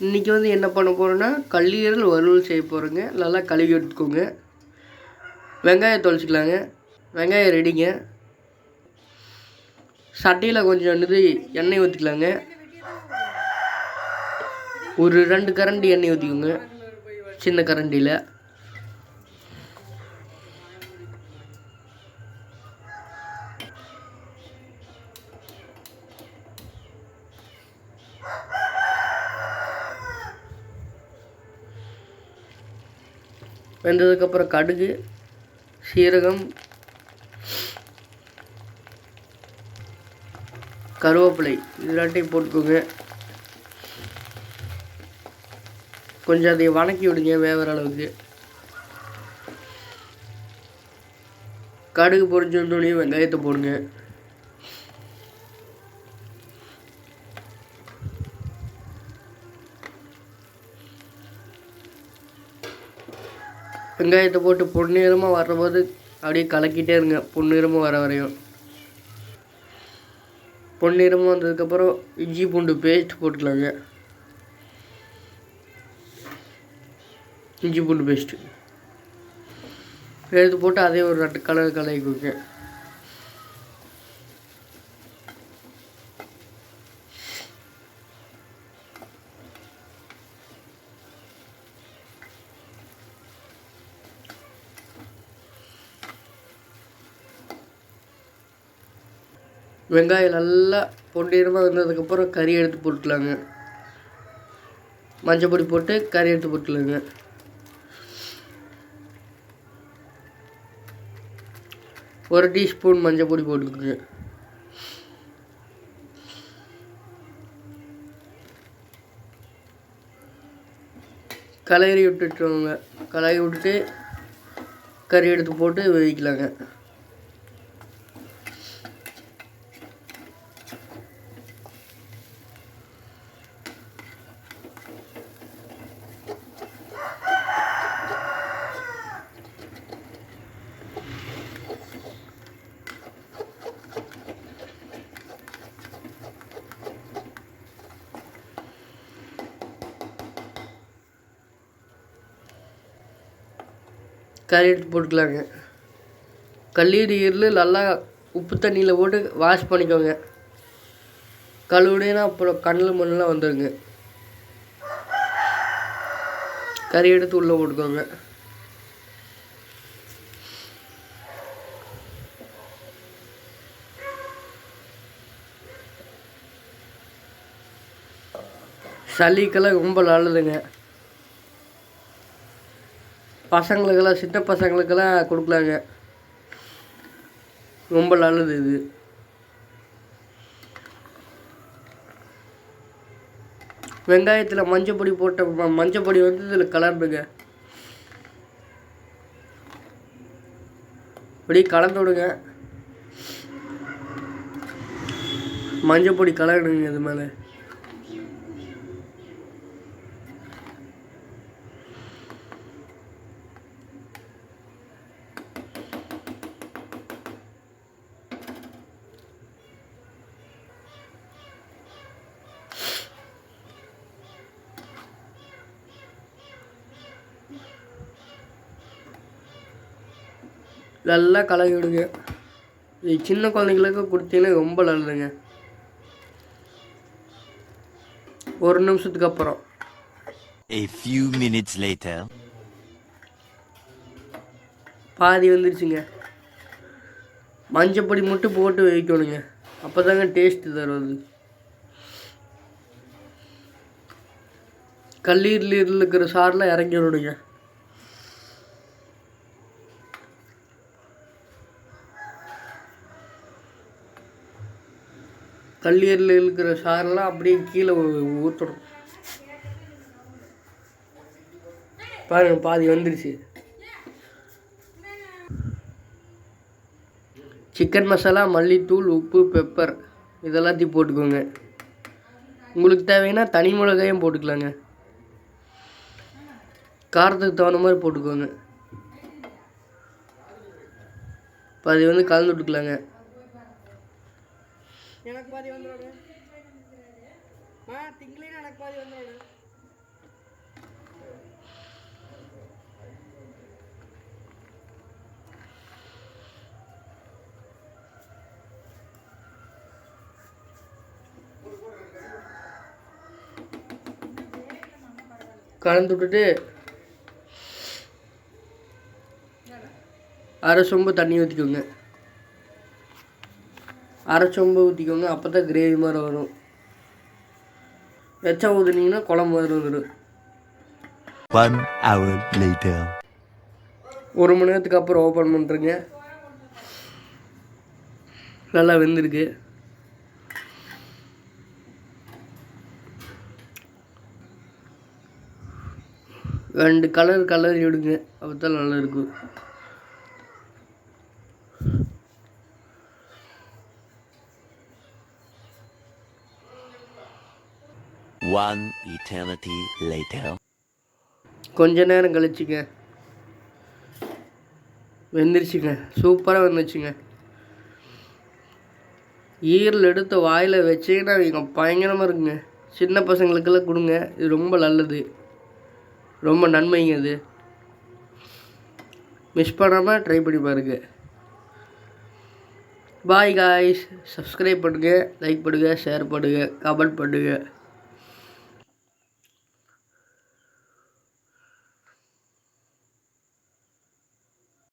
இன்றைக்கி வந்து என்ன பண்ண போகிறோன்னா கல்லீரல் வறுவல் செய்ய போகிறோங்க. நல்லா கழுவி எடுத்துக்கோங்க. வெங்காயம் தொளிச்சிக்கலாங்க. வெங்காயம் ரெடிங்க. சட்டியில் கொஞ்சம் எண்ணெய் ஊற்றிக்கலாங்க. ஒரு 2 கரண்டி எண்ணெய் ஊற்றிக்கோங்க, சின்ன கரண்டியில். வெந்ததுக்கப்புறம் கடுகு, சீரகம், கருவேப்பிலை இது ரெண்டையும் போட்டுக்கோங்க. கொஞ்சம் அதை வணக்கி விடுங்க வேகிற அளவுக்கு. கடுகு பொரிஞ்ச வந்தோடனே வெங்காயத்தை போடுங்க. வெங்காயத்தை போட்டு பொன்னிறமாக வர்றபோது அப்படியே கலக்கிட்டே இருங்க, பொன்னிறமாக வர வரையும். பொன்னிறமாக வந்ததுக்கப்புறம் இஞ்சி பூண்டு பேஸ்ட் போட்டுக்கலாங்க. இஞ்சி பூண்டு பேஸ்ட்டு எடுத்து போட்டு அதே ஒரு 2 கலக்கிக்கோங்க. வெங்காயம் நல்லா பொன்னிறமாக வந்ததுக்கப்புறம் கறி எடுத்து போட்டுக்கலாங்க. மஞ்சள் பொடி போட்டு கறி எடுத்து போட்டுக்கலாங்க. ஒரு டீஸ்பூன் மஞ்சள் பொடி போட்டுக்கோங்க. கலரி விட்டுட்டுருவாங்க. கலரி விட்டுட்டு கறி எடுத்து போட்டு வேவிக்கலாங்க. கறி எடுத்து போட்டுக்கலாங்க. கல்லீரல் நல்லா உப்பு தண்ணியில் போட்டு வாஷ் பண்ணிக்கோங்க. கழுவுனேன்னா அப்புறம் கண்ணில் மண்ணெலாம் வந்துடுங்க. கறி எடுத்து உள்ளே போட்டுக்கோங்க. சளிக்கெல்லாம் ரொம்ப நல்லதுங்க. பசங்களுக்கெல்லாம், சின்ன பசங்களுக்கெல்லாம் கொடுக்கலாங்க, ரொம்ப நல்லது இது. வெங்காயத்தில் மஞ்சள் பொடி போட்ட மஞ்சள் பொடி வந்து இதில் கலந்துங்க. இப்படி கலந்து விடுங்க. மஞ்சள் பொடி கலந்துடுங்க இது மேலே. நல்லா கலக்கி விடுங்க. இது சின்ன குழந்தைங்களுக்கு கொடுத்தீங்கன்னா ரொம்ப நல்லதுங்க. ஒரு நிமிஷத்துக்கு அப்புறம் A few minutes later. பாதி வந்துருச்சுங்க. மஞ்சள் பொடி மட்டும் போட்டு வைக்கணுங்க, அப்போ தாங்க டேஸ்ட்டு தருவது. கல்லீரல் இருக்கிற சாரெலாம் இறங்கி விடுங்க. கல்லீரல் இருக்கிற சாரெல்லாம் அப்படியே கீழே ஊற்றணும். பாருங்க, பாதி வந்துருச்சு. சிக்கன் மசாலா, மல்லித்தூள், உப்பு, பெப்பர் இதெல்லாத்தையும் போட்டுக்கோங்க. உங்களுக்கு தேவைன்னா தனி மிளகாயும் போட்டுக்கலாங்க. காரத்துக்கு தகுந்த மாதிரி போட்டுக்கோங்க. பாதி வந்து கலந்து விட்டுக்கலாங்க. எனக்கு பாதி வந்துடும். திங்களே எனக்கு பாதி வந்துடும். கலந்து விட்டுட்டு அரை சொம்பு தண்ணி ஊற்றிக்கோங்க. அரை சொம்பு ஊற்றிக்கோங்க. அப்போ தான் கிரேவி மாதிரி வரும். எச்சா ஊற்றுனீங்கன்னா குழம்பு மாதிரி வந்துடும். 1 hour later. 1 மணி நேரத்துக்கு அப்புறம் ஓப்பன் பண்ணுறேங்க. நல்லா வெந்திருக்கு. ரெண்டு கலர் விடுங்க. அப்போ தான் நல்லா இருக்கும். One eternity later. கொஞ்ச நேரம் கழிச்சுங்க. வெந்துருச்சுங்க. சூப்பராக வந்துச்சுங்க. ஈரல் எடுத்து வாயில் வச்சிங்கன்னா இங்கே பயங்கரமாக இருக்குங்க. சின்ன பசங்களுக்கெல்லாம் கொடுங்க. இது ரொம்ப நல்லது, ரொம்ப நன்மைங்க. இது மிஸ் பண்ணாமல் ட்ரை பண்ணி பாருங்கள். Bye guys. சப்ஸ்கிரைப் பண்ணுங்கள், லைக் பண்ணுங்கள், ஷேர் பண்ணுங்கள், கமெண்ட் பண்ணுங்கள்.